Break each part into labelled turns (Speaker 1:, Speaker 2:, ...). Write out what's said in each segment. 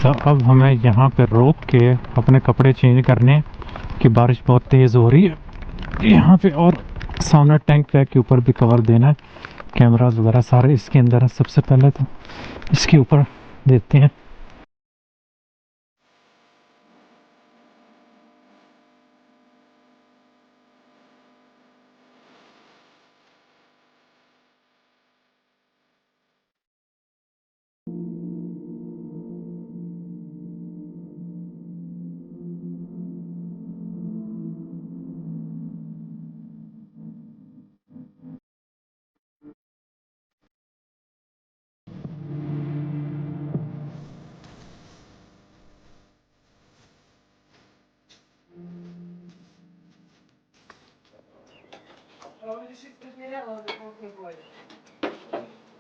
Speaker 1: तो अब हमें यहाँ पे रोक के अपने कपड़े चेंज करने कि बारिश बहुत तेज़ हो रही है यहाँ पे। और सामने टैंक पैक के ऊपर भी कवर देना है, कैमरास वगैरह सारे इसके अंदर है। सबसे पहले तो इसके ऊपर देते हैं।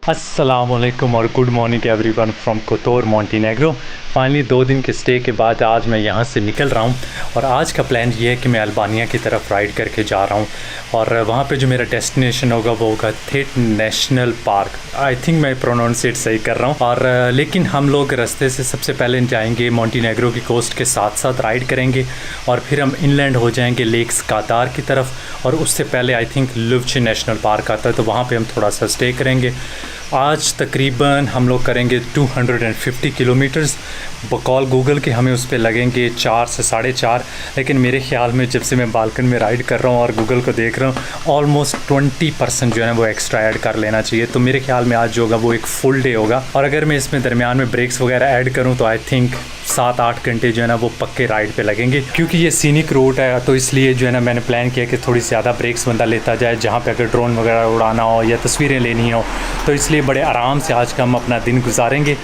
Speaker 1: अस्सलामुअलैकुम और good morning everyone from Kotor Montenegro. Finally 2 दिन के स्टे के बाद आज मैं यहाँ से निकल रहा हूँ और आज का प्लान ये है कि मैं अल्बानिया की तरफ राइड करके जा रहा हूँ और वहाँ पे जो मेरा डेस्टिनेशन होगा वो होगा थेट नेशनल पार्क। आई थिंक मैं प्रोनाउंसिएट सही कर रहा हूँ। और लेकिन हम लोग रास्ते से सबसे पहले जाएंगे मोंटेनेग्रो की कोस्ट के साथ साथ राइड करेंगे और फिर हम इनलैंड हो जाएंगे लेक्स कातार की तरफ। और उससे पहले आई थिंक लुव्चे नेशनल पार्क आता है, तो वहाँ पर हम थोड़ा सा स्टे करेंगे। आज तकरीबन हम लोग करेंगे 250 किलोमीटर्स। बकौल गूगल के हमें उस पर लगेंगे 4 से 4.5, लेकिन मेरे ख्याल में जब से मैं बालकन में राइड कर रहा हूँ और गूगल को देख रहा हूँ ऑलमोस्ट 20% जो है ना वो एक्स्ट्रा ऐड कर लेना चाहिए। तो मेरे ख्याल में आज जो होगा वो एक फुल डे होगा। और अगर मैं इसमें दरमियान में ब्रेक्स वगैरह ऐड करूँ तो आई थिंक 7-8 घंटे जो है ना वो पक्के राइड पे लगेंगे, क्योंकि ये सीनिक रूट है। तो इसलिए जो है ना मैंने प्लान किया कि थोड़ी ज़्यादा ब्रेक्स बंदा लेता जाए, जहाँ पे अगर ड्रोन वगैरह उड़ाना हो या तस्वीरें लेनी हो, तो इसलिए बड़े आराम से आज का हम अपना दिन गुजारेंगे।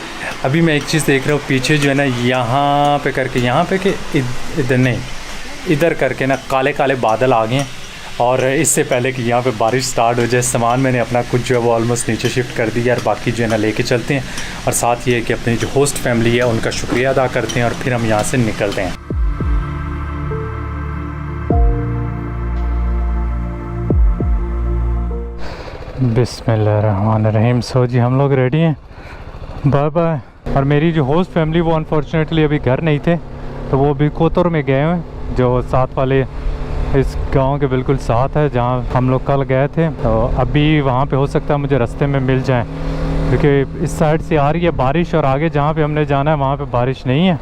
Speaker 1: अभी मैं एक चीज़ देख रहा हूँ पीछे जो है ना यहाँ पे करके, यहाँ पे कि इधर नहीं इधर करके ना काले काले बादल आ गए हैं। और इससे पहले कि यहाँ पे बारिश स्टार्ट हो जाए, सामान मैंने अपना कुछ जो है वो ऑलमोस्ट नीचे शिफ्ट कर दिया और बाकी जो है ना लेके चलते हैं। और साथ ये कि अपनी जो होस्ट फैमिली है उनका शुक्रिया अदा करते हैं और फिर हम यहाँ से निकलते हैं। बिस्मिल्लाहिर्रहमानिर्रहीम। सो जी हम लोग रेडी हैं, बाय बाय। और मेरी जो होस्ट फैमिली वो अनफॉर्चुनेटली अभी घर नहीं थे, तो वो अभी कोतुर में गए हैं, जो साथ वाले इस गांव के बिल्कुल साथ है जहां हम लोग कल गए थे। तो अभी वहां पे हो सकता है मुझे रास्ते में मिल जाएं, क्योंकि इस साइड से आ रही है बारिश और आगे जहां पे हमने जाना है वहां पे बारिश नहीं है।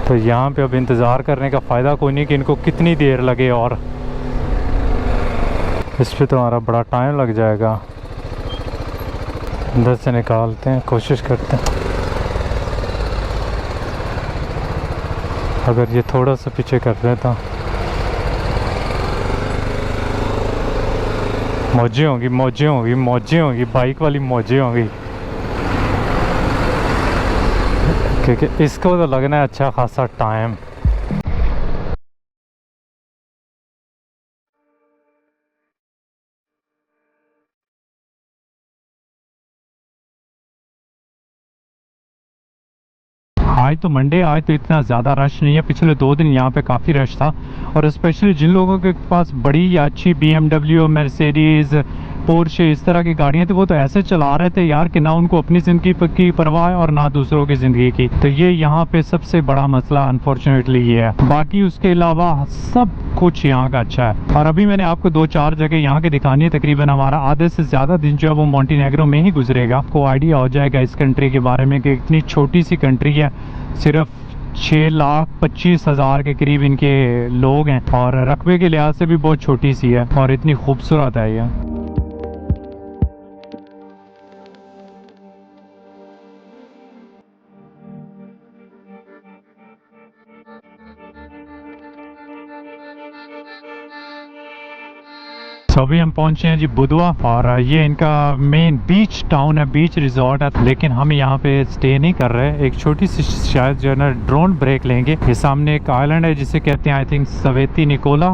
Speaker 1: तो यहाँ पे अब इंतज़ार करने का फ़ायदा कोई नहीं कि इनको कितनी देर लगे, और इस पर तो हमारा बड़ा टाइम लग जाएगा। अंदर से निकालते हैं, कोशिश करते हैं। अगर ये थोड़ा सा पीछे कर देता मौजें होंगी, मौजें होंगी, मौजें होंगी, बाइक वाली मौजें होंगी, क्योंकि इसको तो लगना है अच्छा खासा टाइम। आज तो मंडे, आज तो इतना ज़्यादा रश नहीं है। पिछले 2 दिन यहाँ पे काफ़ी रश था। और स्पेशली जिन लोगों के पास बड़ी या अच्छी BMW, मर्सिडीज़, पोर्शे इस तरह की गाड़ियाँ थी, वो तो ऐसे चला रहे थे यार कि ना उनको अपनी ज़िंदगी की परवाह है और ना दूसरों की ज़िंदगी की। तो ये यहाँ पे सबसे बड़ा मसला अनफॉर्चुनेटली ये है। बाकी उसके अलावा सब कुछ यहाँ का अच्छा है। और अभी मैंने आपको 2-4 जगह यहाँ की दिखानी है। तकरीबन हमारा आधे से ज़्यादा दिन जो है वो मोंटेनेग्रो में ही गुजरेगा। आपको आइडिया हो जाएगा इस कंट्री के बारे में कि इतनी छोटी सी कंट्री है, सिर्फ 6,25,000 के करीब इनके लोग हैं और रकबे के लिहाज से भी बहुत छोटी सी है और इतनी खूबसूरत है ये। तो अभी हम पहुंचे हैं जी बुधवा, और ये इनका मेन बीच टाउन है, बीच रिजॉर्ट है। लेकिन हम यहाँ पे स्टे नहीं कर रहे, एक छोटी सी शायद जो है ना ड्रोन ब्रेक लेंगे। ये सामने एक आइलैंड है जिसे कहते हैं आई थिंक सवेती निकोला।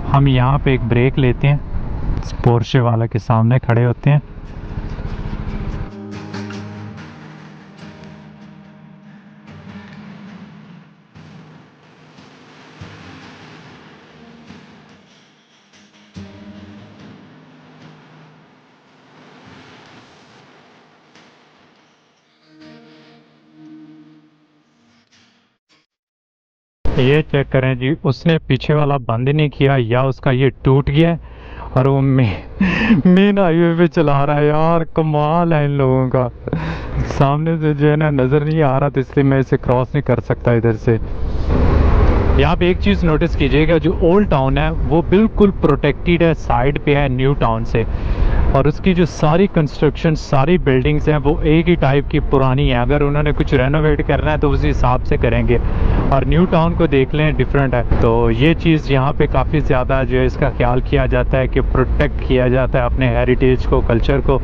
Speaker 1: हम यहाँ पे एक ब्रेक लेते हैं, पोर्शे वाला के सामने खड़े होते हैं। ये चेक करें जी, उसने पीछे वाला बंद नहीं किया या उसका ये टूट गया है और वो मेन हाईवे पे चला रहा है। यार कमाल है इन लोगों का। सामने से जो है ना नज़र नहीं आ रहा, तो इसलिए मैं इसे क्रॉस नहीं कर सकता इधर से। यहाँ पे एक चीज़ नोटिस कीजिएगा, जो ओल्ड टाउन है वो बिल्कुल प्रोटेक्टेड है, साइड पे है न्यू टाउन से, और उसकी जो सारी कंस्ट्रक्शन, सारी बिल्डिंग्स हैं वो एक ही टाइप की पुरानी है। अगर उन्होंने कुछ रेनोवेट करना है तो उसी हिसाब से करेंगे। और न्यू टाउन को देख लें, डिफरेंट है। तो ये चीज़ यहाँ पे काफ़ी ज़्यादा जो है इसका ख्याल किया जाता है कि प्रोटेक्ट किया जाता है अपने हेरिटेज को, कल्चर को।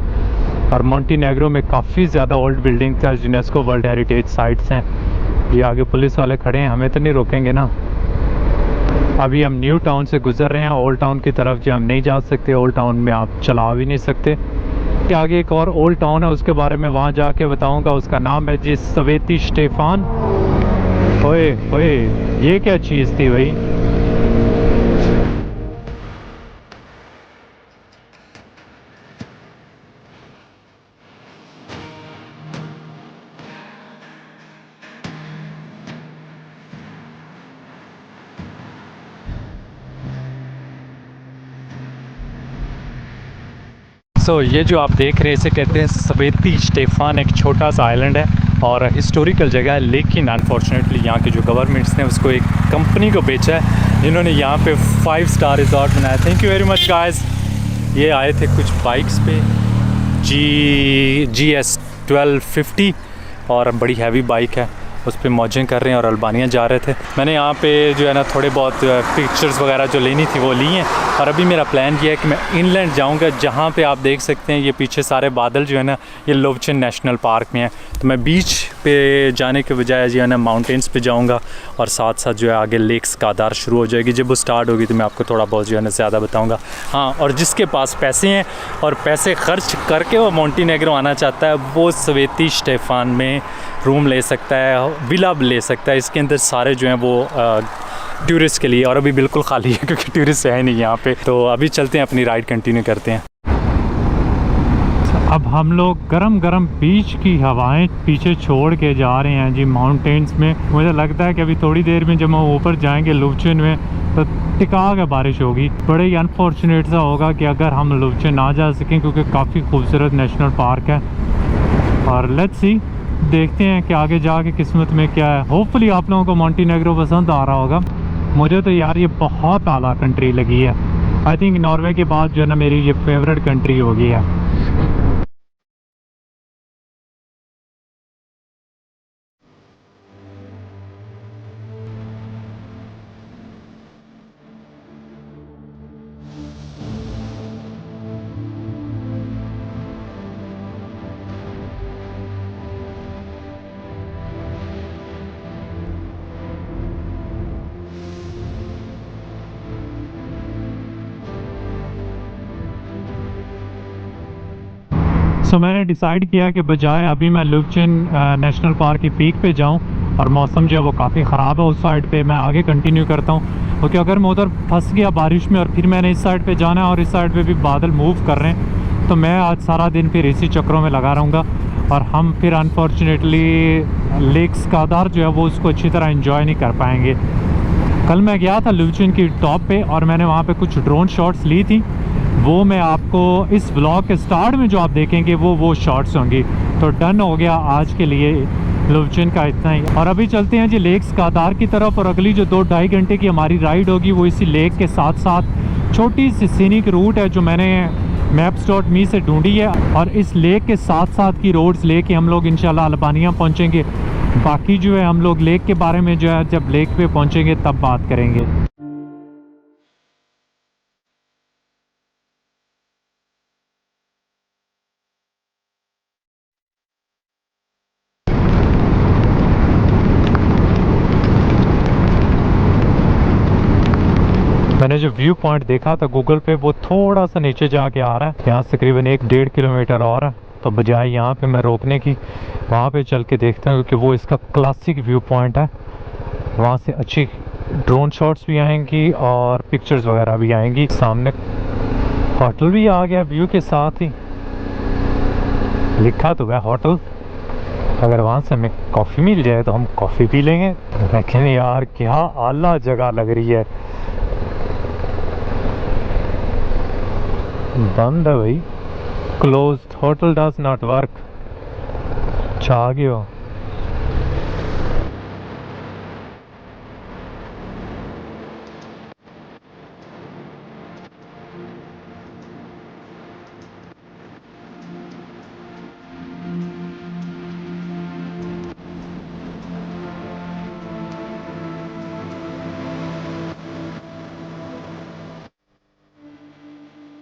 Speaker 1: और मोंटेनेग्रो में काफ़ी ज़्यादा ओल्ड बिल्डिंग्स हैं, यूनेस्को वर्ल्ड हेरिटेज साइट्स हैं। ये आगे पुलिस वाले खड़े हैं, हमें तो नहीं रोकेंगे ना। अभी हम न्यू टाउन से गुजर रहे हैं, ओल्ड टाउन की तरफ जो हम नहीं जा सकते, ओल्ड टाउन में आप चला भी नहीं सकते। कि आगे एक और ओल्ड टाउन है, उसके बारे में वहाँ जाके बताऊँगा। उसका नाम है जी सवेती स्टेफान। ओए ओए, ये क्या चीज़ थी भाई? ये जो आप देख रहे हैं इसे कहते हैं सवेती स्टेफान। एक छोटा सा आइलैंड है और हिस्टोरिकल जगह है, लेकिन अनफॉर्चुनेटली यहाँ की जो गवर्नमेंट्स ने उसको एक कंपनी को बेचा है, जिन्होंने यहाँ पे 5 स्टार रिजॉर्ट बनाया। Thank you very much guys. ये आए थे कुछ बाइक्स पे, GS 1250, और बड़ी हैवी बाइक है, उस पर मौजें कर रहे हैं और अल्बानिया जा रहे थे। मैंने यहाँ पे जो है ना थोड़े बहुत पिक्चर्स वगैरह जो लेनी थी वो ली हैं। और अभी मेरा प्लान ये है कि मैं इनलैंड जाऊँगा, जहाँ पे आप देख सकते हैं ये पीछे सारे बादल जो है ना, ये लोवचिन नेशनल पार्क में है। तो मैं बीच पे जाने के बजाय जो है ना माउंटेन्स पे जाऊँगा, और साथ साथ जो है आगे लेक्स का आधार शुरू हो जाएगी। जब वो स्टार्ट होगी तो मैं आपको थोड़ा बहुत जो है ना ज़्यादा बताऊँगा। हाँ, और जिसके पास पैसे हैं और पैसे खर्च करके वो मोंटेनेग्रो आना चाहता है, वो सवेती स्टेफान में रूम ले सकता है, विला ले सकता है। इसके अंदर सारे जो हैं वो टूरिस्ट के लिए, और अभी बिल्कुल खाली है क्योंकि टूरिस्ट है नहीं यहाँ पे। तो अभी चलते हैं, अपनी राइड कंटिन्यू करते हैं। अब हम लोग गरम गरम बीच की हवाएं पीछे छोड़ के जा रहे हैं जी माउंटेन्स में। मुझे लगता है कि अभी थोड़ी देर में जब हम ऊपर जाएंगे लुवचिन में, तो टिका के बारिश होगी। बड़े ही अनफॉर्चुनेट सा होगा कि अगर हम लुवचिन ना जा सकें, क्योंकि काफ़ी खूबसूरत नेशनल पार्क है। और लेट्स सी, देखते हैं कि आगे जाके किस्मत में क्या है। होपफुली आप लोगों को मोंटेनेग्रो पसंद आ रहा होगा। मुझे तो यार ये बहुत आला कंट्री लगी है। आई थिंक नॉर्वे के बाद जो है ना मेरी ये फेवरेट कंट्री हो गई है। मैंने डिसाइड किया कि बजाय अभी मैं लुवचिन नेशनल पार्क की पीक पे जाऊं, और मौसम जो है वो काफ़ी ख़राब है उस साइड पे, मैं आगे कंटिन्यू करता हूं। क्योंकि अगर मैं उधर फंस गया बारिश में और फिर मैंने इस साइड पे जाना है और इस साइड पे भी बादल मूव कर रहे हैं, तो मैं आज सारा दिन फिर इसी चक्रों में लगा रहूँगा, और हम फिर अनफॉर्चुनेटली लेक्स का आधार जो है वो उसको अच्छी तरह इंजॉय नहीं कर पाएंगे। कल मैं गया था लुवचिन की टॉप पे, और मैंने वहाँ पे कुछ ड्रोन शॉट्स ली थी। वो मैं आपको इस व्लॉग के स्टार्ट में जो आप देखेंगे वो शॉट्स होंगी। तो डन हो गया आज के लिए लुवचिन का इतना ही। और अभी चलते हैं जी लेक्स कादार की तरफ, और अगली जो 2-2.5 घंटे की हमारी राइड होगी वो इसी लेक के साथ साथ छोटी सी सीनिक रूट है जो मैंने maps.me से ढूंढी है, और इस लेक के साथ साथ की रोड्स लेके हम लोग इंशाल्लाह अल्बानिया पहुंचेंगे। बाकी जो है हम लोग लेक के बारे में जो है जब लेक पे पहुंचेंगे तब बात करेंगे। मैंने जो व्यू पॉइंट देखा था गूगल पे, वो थोड़ा सा नीचे जाके आ रहा है, यहाँ से तकरीबन 1-1.5 किलोमीटर और है। तो बजाय यहाँ पे मैं रोकने की, वहाँ पे चल के देखता हूँ, क्योंकि वो इसका क्लासिक व्यू पॉइंट है। वहाँ से अच्छी ड्रोन शॉट्स भी आएंगी और पिक्चर्स वगैरह भी आएंगी। सामने होटल भी आ गया व्यू के साथ ही, लिखा तो है होटल। अगर वहाँ से हमें कॉफ़ी मिल जाए तो हम कॉफ़ी पी लेंगे। लेकिन यार क्या आला जगह लग रही है। बंद है भाई, close, hotel does not work. चाह गए हो।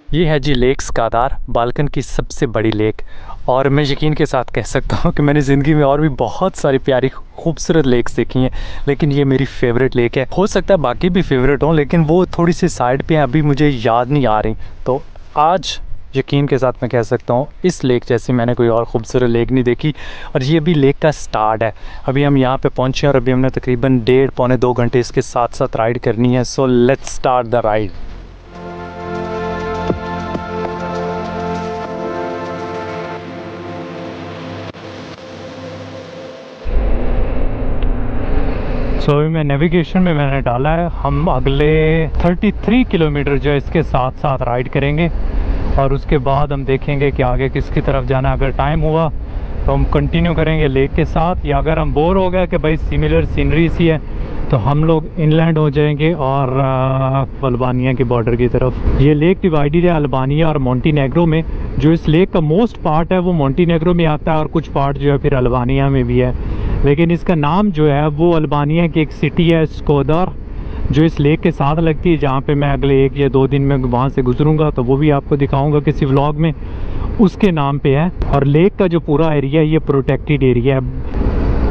Speaker 1: ये है जी लेक स्कादार, बाल्कन की सबसे बड़ी लेक। और मैं यकीन के साथ कह सकता हूँ कि मैंने ज़िंदगी में और भी बहुत सारी प्यारी खूबसूरत लेक्स देखी हैं, लेकिन ये मेरी फेवरेट लेक है। हो सकता है बाकी भी फेवरेट हों, लेकिन वो थोड़ी सी साइड पे हैं, अभी मुझे याद नहीं आ रही। तो आज यकीन के साथ मैं कह सकता हूँ इस लेक जैसी मैंने कोई और ख़ूबसूरत लेक नहीं देखी। और ये भी लेक का स्टार्ट है। अभी हम यहाँ पे पहुँचे और अभी हमने तकरीबन 1.5-पौने 2 घंटे इसके साथ साथ राइड करनी है। So let's start the ride. So अभी मैं नेविगेशन में मैंने डाला है हम अगले 33 किलोमीटर जो है इसके साथ साथ राइड करेंगे, और उसके बाद हम देखेंगे कि आगे किसकी तरफ जाना है। अगर टाइम हुआ तो हम कंटिन्यू करेंगे लेक के साथ, या अगर हम बोर हो गए कि भाई सिमिलर सीनरी सी है तो हम लोग इनलैंड हो जाएंगे और अल्बानिया के बॉर्डर की तरफ। ये लेक डिवाइडेड है अल्बानिया और मोंटीनेग्रो में। जो इस लेक का मोस्ट पार्ट है वो मोंटीनेग्रो में आता है और कुछ पार्ट जो है फिर अल्बानिया में भी है। लेकिन इसका नाम जो है वो अल्बानिया की एक सिटी है स्कोदर, जो इस लेक के साथ लगती है, जहाँ पे मैं अगले 1 या 2 दिन में वहाँ से गुजरूंगा तो वो भी आपको दिखाऊंगा किसी व्लॉग में। उसके नाम पे है। और लेक का जो पूरा एरिया है ये प्रोटेक्टेड एरिया है।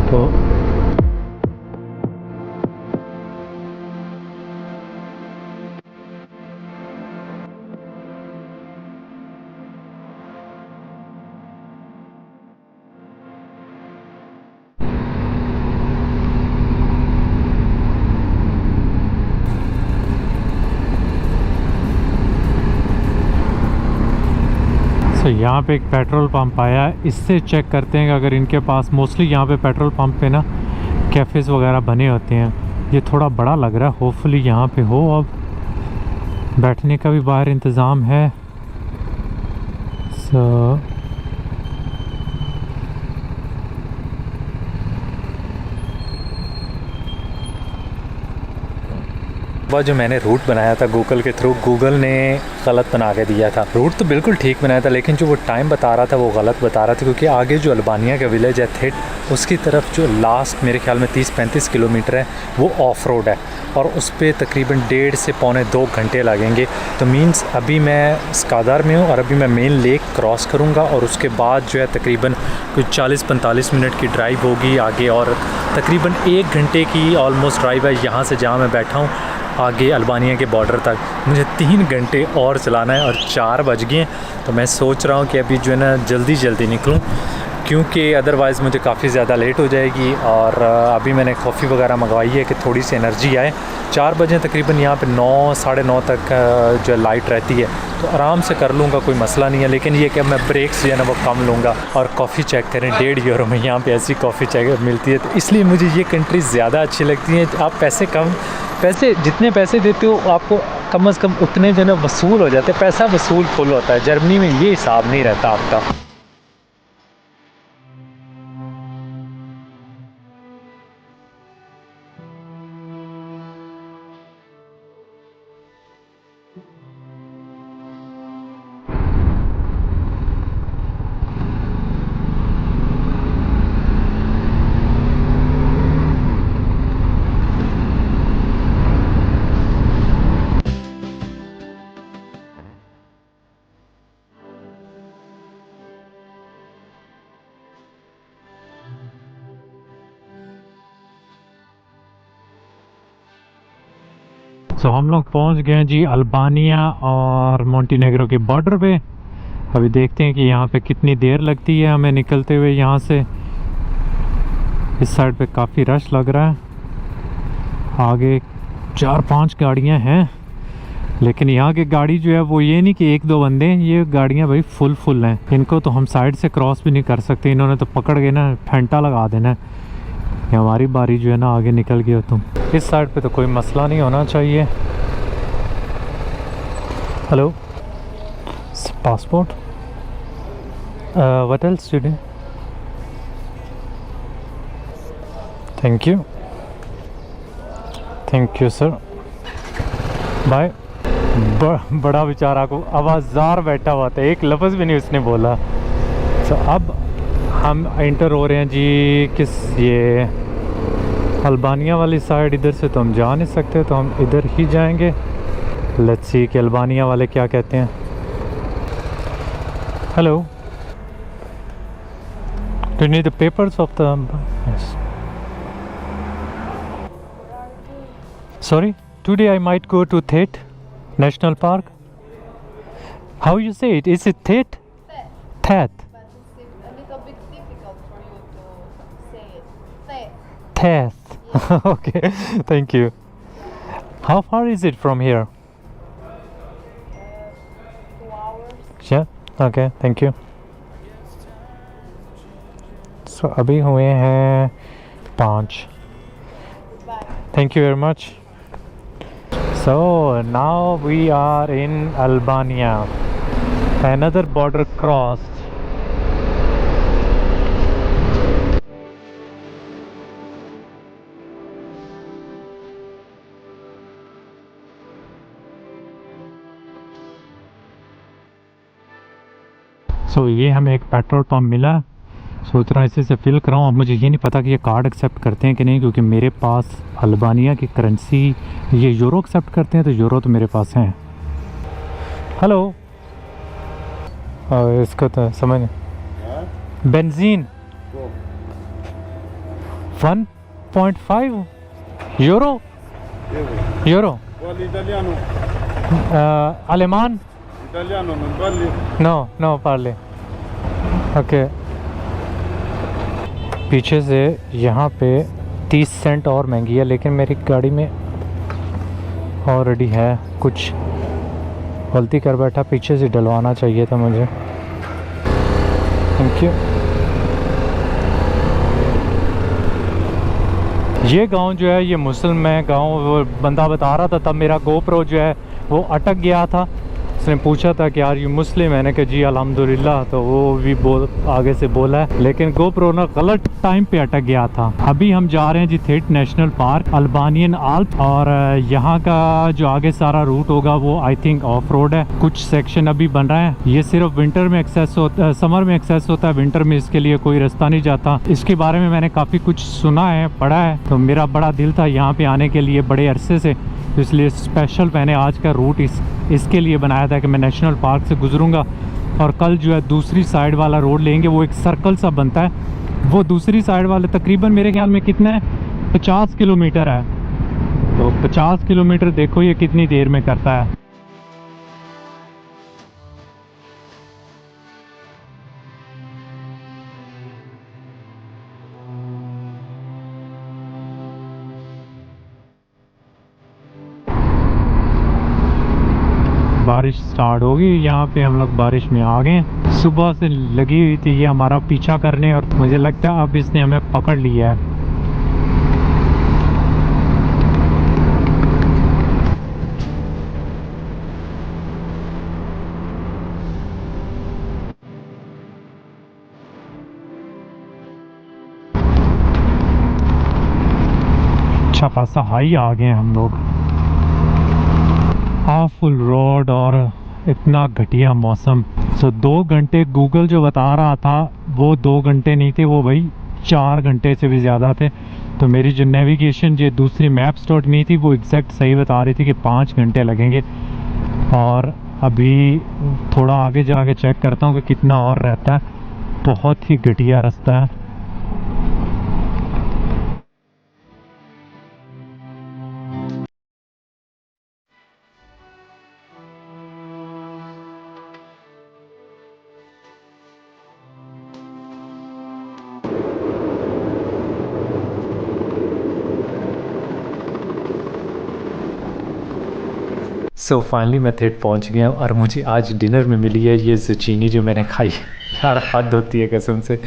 Speaker 1: तो यहाँ पे एक पेट्रोल पंप आया है, इससे चेक करते हैं कि अगर इनके पास मोस्टली यहाँ पे पेट्रोल पंप पे ना कैफ़ेज़ वगैरह बने होते हैं। ये थोड़ा बड़ा लग रहा है, होपफुली यहाँ पे हो। अब बैठने का भी बाहर इंतज़ाम है। सो वह जो मैंने रूट बनाया था गूगल के थ्रू, गूगल ने गलत बना के दिया था। रूट तो बिल्कुल ठीक बनाया था, लेकिन जो वो टाइम बता रहा था वो गलत बता रहा था, क्योंकि आगे जो अल्बानिया का विलेज है थिट, उसकी तरफ जो लास्ट मेरे ख्याल में 30-35 किलोमीटर है वो ऑफ रोड है, और उस पर तकरीबन 1.5 से 1.25 घंटे लगेंगे। तो मीन्स अभी मैं स्कादार में हूँ और अभी मैं मेन लेक क्रॉस करूँगा, और उसके बाद जो है तकरीबन कुछ 40-45 मिनट की ड्राइव होगी आगे, और तकरीबन 1 घंटे की ऑलमोस्ट ड्राइव है यहाँ से जहाँ मैं बैठा हूँ आगे अल्बानिया के बॉर्डर तक। मुझे 3 घंटे और चलाना है और 4 बज गए हैं। तो मैं सोच रहा हूँ कि अभी जो है ना जल्दी निकलूँ, क्योंकि अदरवाइज़ मुझे काफ़ी ज़्यादा लेट हो जाएगी। और अभी मैंने कॉफ़ी वगैरह मंगवाई है कि थोड़ी सी एनर्जी आए। 4 बजे तकरीबन यहाँ पे 9-9:30 तक जो लाइट रहती है, तो आराम से कर लूँगा, कोई मसला नहीं है। लेकिन ये कि मैं ब्रेक्स जो है ना वो कम लूँगा। और कॉफ़ी चेक करें, 1.5 यूरो में यहाँ पे ऐसी कॉफ़ी चेक मिलती है। तो इसलिए मुझे ये कंट्री ज़्यादा अच्छी लगती है। आप जितने पैसे देते हो आपको कम से कम उतने जो है ना वसूल हो जाते हैं, पैसा वसूल फुल होता है। जर्मनी में ये हिसाब नहीं रहता आपका। तो हम लोग पहुंच गए हैं जी अल्बानिया और मोंटीनेग्रो के बॉर्डर पे। अभी देखते हैं कि यहाँ पे कितनी देर लगती है हमें निकलते हुए यहाँ से। इस साइड पे काफ़ी रश लग रहा है, आगे 4-5 गाड़ियाँ हैं। लेकिन यहाँ की गाड़ी जो है वो ये नहीं कि एक दो बंदे हैं, ये गाड़ियाँ भाई फुल हैं। इनको तो हम साइड से क्रॉस भी नहीं कर सकते, इन्होंने तो पकड़ के ना फेंटा लगा देना है। ये हमारी बारी जो है ना आगे निकल गया तुम। इस साइड पे तो कोई मसला नहीं होना चाहिए। Hello, passport, what else today? Thank you, thank you sir, bye. बड़ा बेचारा को आवाज़ार बैठा हुआ था, एक लफ्ज़ भी नहीं उसने बोला। तो अब हम एंटर हो रहे हैं जी किस, ये अल्बानिया वाली साइड। इधर से तो हम जा नहीं सकते, तो हम इधर ही जाएंगे। लेट्स सी कि अल्बानिया वाले क्या कहते हैं। Hello, do you need the papers of the, sorry, today I might go to Thet National Park. How you say it? Is it Thet? Thet.
Speaker 2: But it's a little bit difficult for you to say it.
Speaker 1: Thet.
Speaker 2: Yeah.
Speaker 1: Okay, thank you. How far is it from here?
Speaker 2: 2 hours.
Speaker 1: Yeah. Okay, thank you. So अभी हुए हैं 5.
Speaker 2: Goodbye.
Speaker 1: Thank you very much. So now we are in Albania. Another border crossed. So ये हमें एक petrol pump मिला, सोच रहा हूँ इसी से फिल कराऊँ। अब मुझे ये नहीं पता कि ये कार्ड एक्सेप्ट करते हैं कि नहीं, क्योंकि मेरे पास अल्बानिया की करेंसी, ये यूरो एक्सेप्ट करते हैं, तो यूरो तो मेरे पास हैं। हेलो, इसको तो समझ नहीं। बेंजीन 1.5 यूरो, यूरो। अलेमान? नो नो, पार्ले। ओके, पीछे से यहाँ पे 30 सेंट और महंगी है, लेकिन मेरी गाड़ी में ऑलरेडी है। कुछ गलती कर बैठा, पीछे से डलवाना चाहिए था मुझे। Thank you. ये गांव जो है ये मुस्लिम है गांव। वो बंदा बता रहा था, तब मेरा गोप्रो जो है वो अटक गया था। उसने पूछा था कि यार ये मुस्लिम, मैंने कहा जी अल्हम्दुलिल्लाह, तो वो भी आगे से बोला है, लेकिन गोप्रो ना गलत टाइम पे अटक गया था। अभी हम जा रहे हैं जी थेट नेशनल पार्क, अल्बानियन आल्प। और यहाँ का जो आगे सारा रूट होगा वो आई थिंक ऑफ रोड है। कुछ सेक्शन अभी बन रहा है। ये सिर्फ विंटर में एक्सेस होता है, समर में एक्सेस होता है, विंटर में इसके लिए कोई रास्ता नहीं जाता। इसके बारे में मैंने काफ़ी कुछ सुना है, पढ़ा है, तो मेरा बड़ा दिल था यहाँ पे आने के लिए बड़े अरसे से, इसलिए स्पेशल मैंने आज का रूट इसके लिए बनाया था कि मैं नेशनल पार्क से गुजरूंगा। और कल जो है दूसरी साइड वाला रोड लेंगे, वो एक सर्कल सा बनता है। वो दूसरी साइड वाले तकरीबन मेरे ख्याल में कितना है, 50 किलोमीटर है। तो 50 किलोमीटर देखो ये कितनी देर में करता है। बारिश स्टार्ट होगी, यहाँ पे हम लोग बारिश में आ गए। सुबह से लगी हुई थी ये हमारा पीछा करने, और मुझे लगता है अब इसने हमें पकड़ लिया है। अच्छा खासा हाई आ गए हम लोग। हाफ फुल रोड और इतना घटिया मौसम। सो 2 घंटे गूगल जो बता रहा था वो 2 घंटे नहीं थे, वो भाई 4 घंटे से भी ज़्यादा थे। तो मेरी जो नेविगेशन जो दूसरी मैप्स डॉट मी थी वो एग्जैक्ट सही बता रही थी कि 5 घंटे लगेंगे। और अभी थोड़ा आगे जाके चेक करता हूँ कि कितना और रहता है। बहुत ही घटिया रास्ता है। सो फाइनली मैं थेट पहुंच गया हूँ और मुझे आज डिनर में मिली है ये ज़ुचीनी जो मैंने खाई। यार हद होती है कसम से।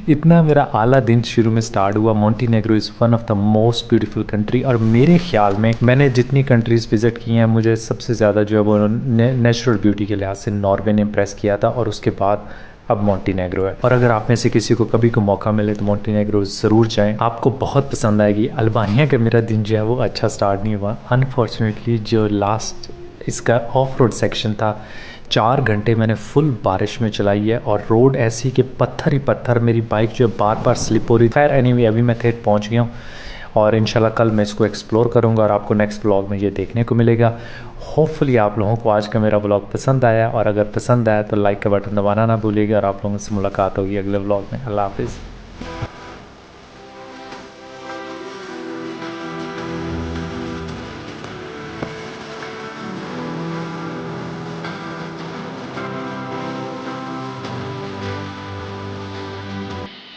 Speaker 1: इतना मेरा आला दिन शुरू में स्टार्ट हुआ। मोंटीनेग्रो is one of the most beautiful country, और मेरे ख्याल में मैंने जितनी कंट्रीज़ विज़िट की हैं मुझे सबसे ज़्यादा जो है वो नेचुरल ब्यूटी के लिहाज से नॉर्वे ने इम्प्रेस किया था, और उसके बाद अब मोंटीनेग्रो है। और अगर आप में से किसी को कभी को मौका मिले तो मोंटीनेग्रो ज़रूर जाएं, आपको बहुत पसंद आएगी। अल्बानिया का मेरा दिन जो है वो अच्छा स्टार्ट नहीं हुआ अनफॉर्चुनेटली। जो लास्ट इसका ऑफ रोड सेक्शन था, 4 घंटे मैंने फुल बारिश में चलाई है, और रोड ऐसी कि पत्थर ही पत्थर, मेरी बाइक जो है बार बार स्लिप हो रही। खैर एनीवे अभी मैं थेट पहुंच गया हूँ, और इंशाल्लाह कल मैं इसको एक्सप्लोर करूँगा और आपको नेक्स्ट ब्लॉग में ये देखने को मिलेगा। होपफुली आप लोगों को आज का मेरा ब्लॉग पसंद आया, और अगर पसंद आया तो लाइक का बटन दबाना ना भूलिएगा, और आप लोगों से मुलाकात होगी अगले ब्लॉग में। अल्लाह हाफिज़।